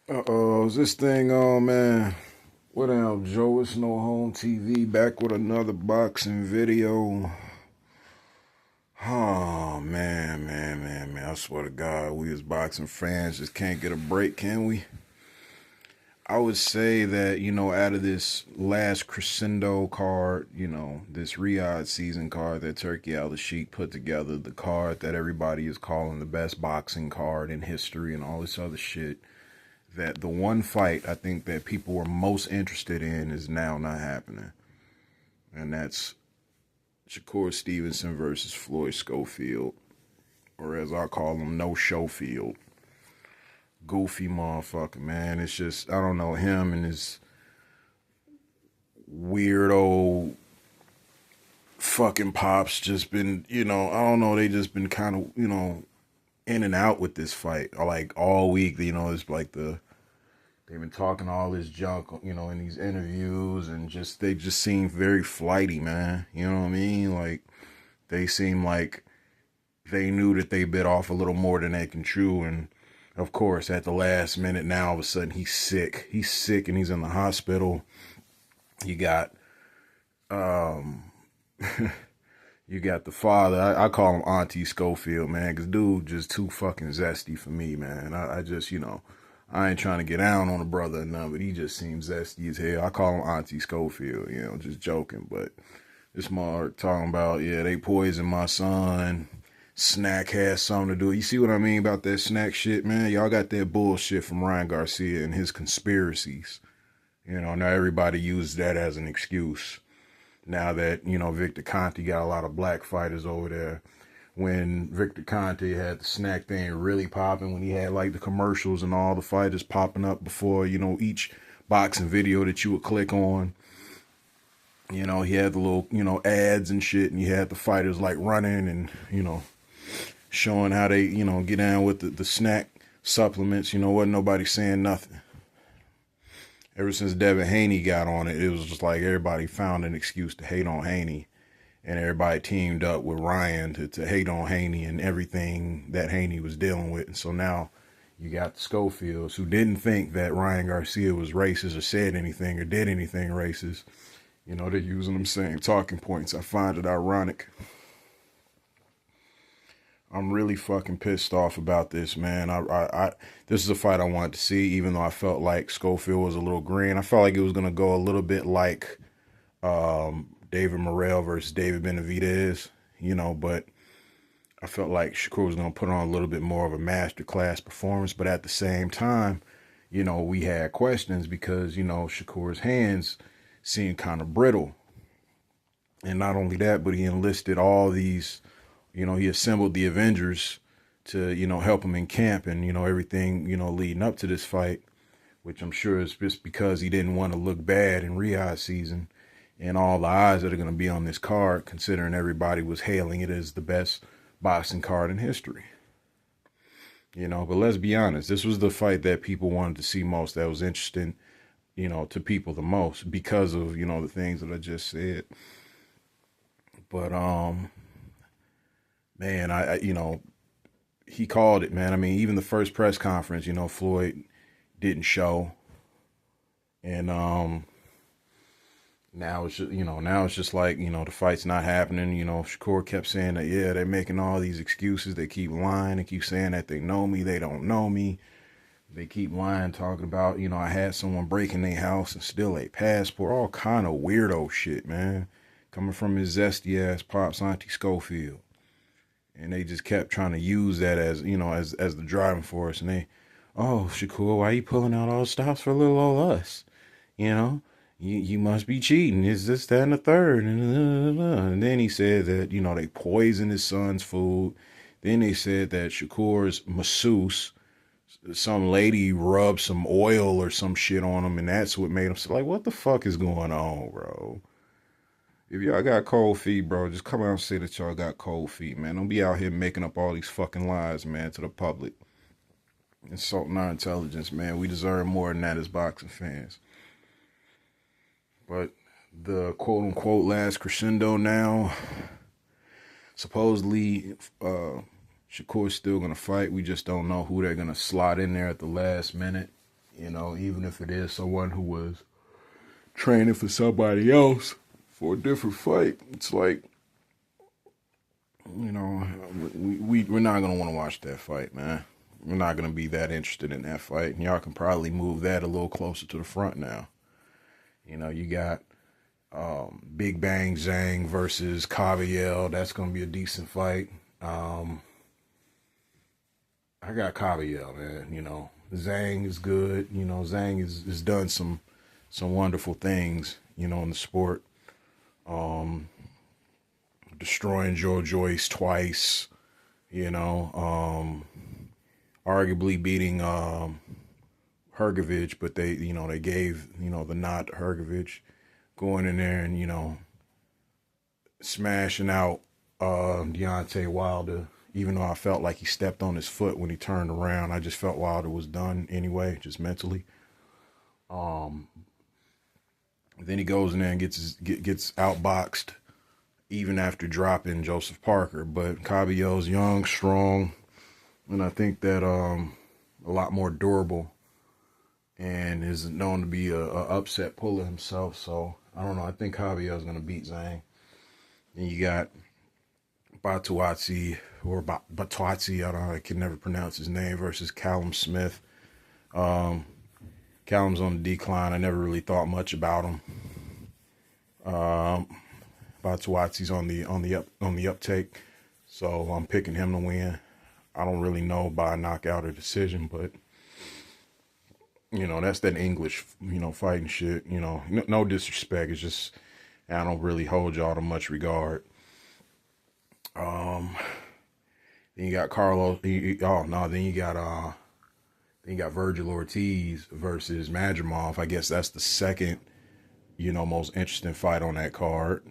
Is this thing on, man? What up, Joe? It's No Home TV back with another boxing video. Oh, man. I swear to God, we as boxing fans just can't get a break, can we? I would say that, out of this last crescendo card, this Riyadh season card that Turki Al-Sheikh put together, the card that everybody is calling the best boxing card in history and all this other shit, that the one fight I think that people were most interested in is now not happening. And that's Shakur Stevenson versus Floyd Schofield, or as I call him, No Showfield. Goofy motherfucker, man. It's just, I don't know, him and his weirdo fucking pops just been, I don't know, they just been kind of, in and out with this fight. Like all week, it's like they've been talking all this junk, in these interviews, and they just seem very flighty, man. You know what I mean? Like, they seem like they knew that they bit off a little more than they can chew, and of course, at the last minute, now all of a sudden he's sick. He's sick and he's in the hospital. You got, you got the father. I call him Auntie Schofield, man, because dude just too fucking zesty for me, man. I just, I ain't trying to get down on a brother or nothing, but he just seems zesty as hell. I call him Auntie Schofield, just joking. But this mother talking about, yeah, they poisoned my son. Snack has something to do. You see what I mean about that snack shit, man? Y'all got that bullshit from Ryan Garcia and his conspiracies. Now everybody uses that as an excuse. Now that, Victor Conte got a lot of black fighters over there. When Victor Conte had the snack thing really popping, when he had like the commercials and all the fighters popping up before, each boxing video that you would click on. He had the little, ads and shit, and you had the fighters like running and, showing how they, get down with the snack supplements. Wasn't nobody saying nothing. Ever since Devin Haney got on it, it was just like everybody found an excuse to hate on Haney. And everybody teamed up with Ryan to hate on Haney and everything that Haney was dealing with. And so now you got the Schofields who didn't think that Ryan Garcia was racist or said anything or did anything racist. They're using them same talking points. I find it ironic. I'm really fucking pissed off about this, man. This is a fight I wanted to see, even though I felt like Schofield was a little green. I felt like it was going to go a little bit like David Morrell versus David Benavidez, but I felt like Shakur was going to put on a little bit more of a masterclass performance. But at the same time, we had questions because, Shakur's hands seemed kind of brittle. And not only that, but he enlisted all these, he assembled the Avengers to, help him in camp and, everything, leading up to this fight, which I'm sure is just because he didn't want to look bad in Riyadh season. And all the eyes that are going to be on this card, considering everybody was hailing it as the best boxing card in history. But let's be honest, this was the fight that people wanted to see most, that was interesting, to people the most because of, the things that I just said. But, man, I he called it, man. I mean, even the first press conference, Floyd didn't show. And, now it's just, like, the fight's not happening. Shakur kept saying that, yeah, they're making all these excuses. They keep lying. They keep saying that they know me. They don't know me. They keep lying, talking about, I had someone break in their house and steal a passport. All kind of weirdo shit, man. Coming from his zesty ass pops, Auntie Schofield. And they just kept trying to use that as, as the driving force. And they, oh, Shakur, why you pulling out all the stops for little old us? You must be cheating. Is this, that, and the third? And then he said that, they poisoned his son's food. Then they said that Shakur's masseuse, some lady rubbed some oil or some shit on him, and that's what made him say, like, what the fuck is going on, bro? If y'all got cold feet, bro, just come out and say that y'all got cold feet, man. Don't be out here making up all these fucking lies, man, to the public. Insulting our intelligence, man. We deserve more than that as boxing fans. But the quote-unquote last crescendo now, supposedly Shakur's still going to fight. We just don't know who they're going to slot in there at the last minute. You know, even if it is someone who was training for somebody else for a different fight, it's like, you know, we're not going to want to watch that fight, man. We're not going to be that interested in that fight. And y'all can probably move that a little closer to the front now. You know, you got Big Bang Zhang versus Kabayel. That's going to be a decent fight. I got Kabayel, man. You know, Zhang is good. You know, Zhang has done some wonderful things, you know, in the sport. Destroying Joe Joyce twice, you know, arguably beating Hrgovic, but they gave, you know, the nod to Hrgovic, going in there and, you know, smashing out Deontay Wilder. Even though I felt like he stepped on his foot when he turned around, I just felt Wilder was done anyway, just mentally. Then he goes in there and gets outboxed, even after dropping Joseph Parker. But Kabayel's young, strong, and I think that a lot more durable, and is known to be a upset puller himself. So I don't know. I think Kabayel's gonna beat Zhang. Then you got Batuatsi or Batuatsi, I don't know, I can never pronounce his name, versus Callum Smith. Callum's on the decline. I never really thought much about him. Batuatsi's on the uptake, so I'm picking him to win. I don't really know by knockout or decision, but you know, that's that English, you know, fighting shit. You know, no disrespect. It's just I don't really hold y'all to much regard. Then you got Carlos. Then you got Vergil Ortiz versus Madrimov. I guess that's the second, you know, most interesting fight on that card.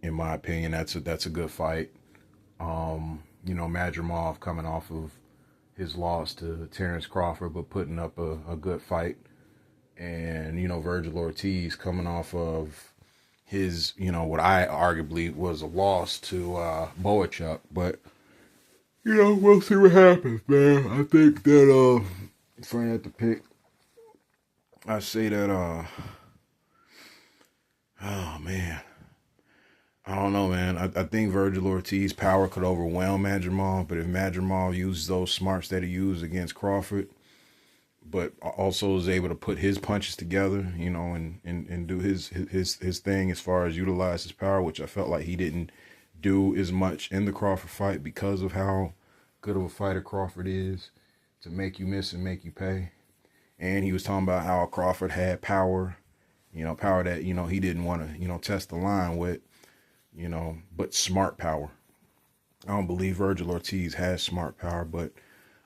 In my opinion, that's a good fight. You know, Madrimov coming off of his loss to Terrence Crawford, but putting up a good fight. And, you know, Vergil Ortiz coming off of his, you know, what I arguably was a loss to Boachuk. But, you know, we'll see what happens, man. I think that if I had to pick, I say that oh man, I don't know, man. I think Vergil Ortiz's power could overwhelm Madrimov, but if Madrimov uses those smarts that he used against Crawford, but also is able to put his punches together, you know, and do his thing as far as utilize his power, which I felt like he didn't do as much in the Crawford fight because of how good of a fighter Crawford is to make you miss and make you pay. And he was talking about how Crawford had power, you know, power that, you know, he didn't want to, you know, test the line with, you know, but smart power. I don't believe Vergil Ortiz has smart power, but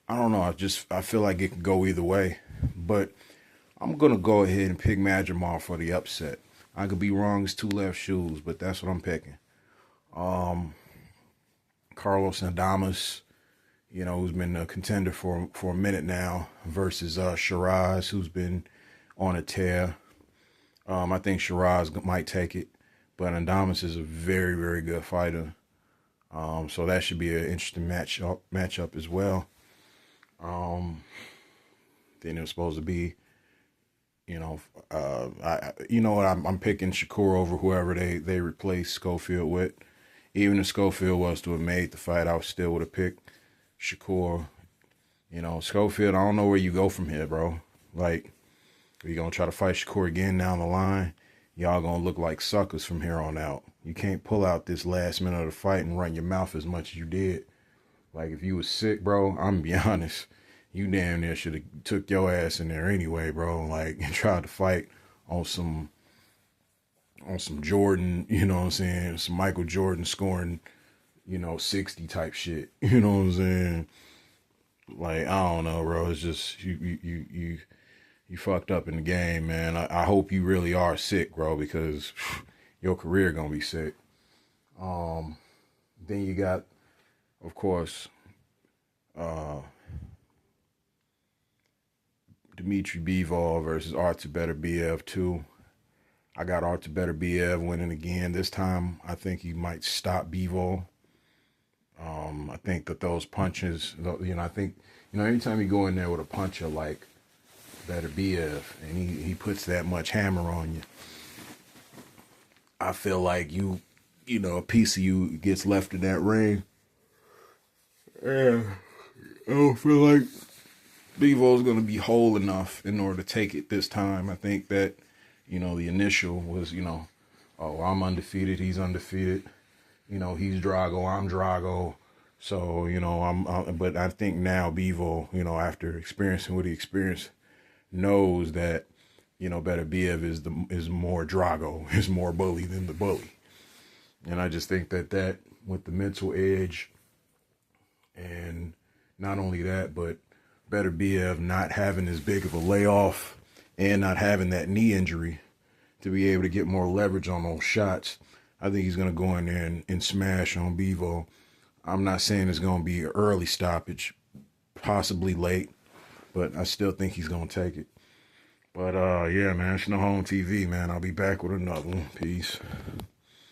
I don't know. I feel like it could go either way. But I'm going to go ahead and pick Madrimov for the upset. I could be wrong. It's two left shoes, but that's what I'm picking. Carlos Adames, you know, who's been a contender for a minute now, versus Shiraz, who's been on a tear. I think Shiraz might take it, but Adames is a very, very good fighter. So that should be an interesting matchup as well. Then it was supposed to be, you know, I'm picking Shakur over whoever they replace Schofield with. Even if Schofield was to have made the fight, I still would have picked Shakur. You know, Schofield, I don't know where you go from here, bro. Like, are you gonna try to fight Shakur again down the line? Y'all gonna look like suckers from here on out. You can't pull out this last minute of the fight and run your mouth as much as you did. Like, if you was sick, bro, I'm gonna be honest, you damn near should have took your ass in there anyway, bro. Like, and tried to fight on some Jordan, you know what I'm saying, some Michael Jordan scoring, you know, 60 type shit. You know what I'm saying? Like, I don't know, bro. It's just you fucked up in the game, man. I hope you really are sick, bro, because your career gonna be sick. Then you got, of course, Dmitry Bivol versus Artur Beterbiev 2. I got Artur Beterbiev winning again. This time, I think he might stop Bivol. I think that those punches, you know, I think, you know, anytime you go in there with a puncher like Beterbiev, and he puts that much hammer on you. I feel like a piece of you gets left in that ring. Yeah, I don't feel like Bivol is going to be whole enough in order to take it this time. I think that, the initial was, oh, I'm undefeated, he's undefeated. He's Drago, I'm Drago. So, but I think now Bivol, after experiencing what he experienced, knows that, Beterbiev is more Drago, is more bully than the bully. And I just think that with the mental edge, and not only that, but Beterbiev not having as big of a layoff and not having that knee injury to be able to get more leverage on those shots, I think he's going to go in there and smash on Bivol. I'm not saying it's going to be an early stoppage, possibly late, but I still think he's going to take it. But yeah, man, it's No Home TV, man. I'll be back with another one. Peace.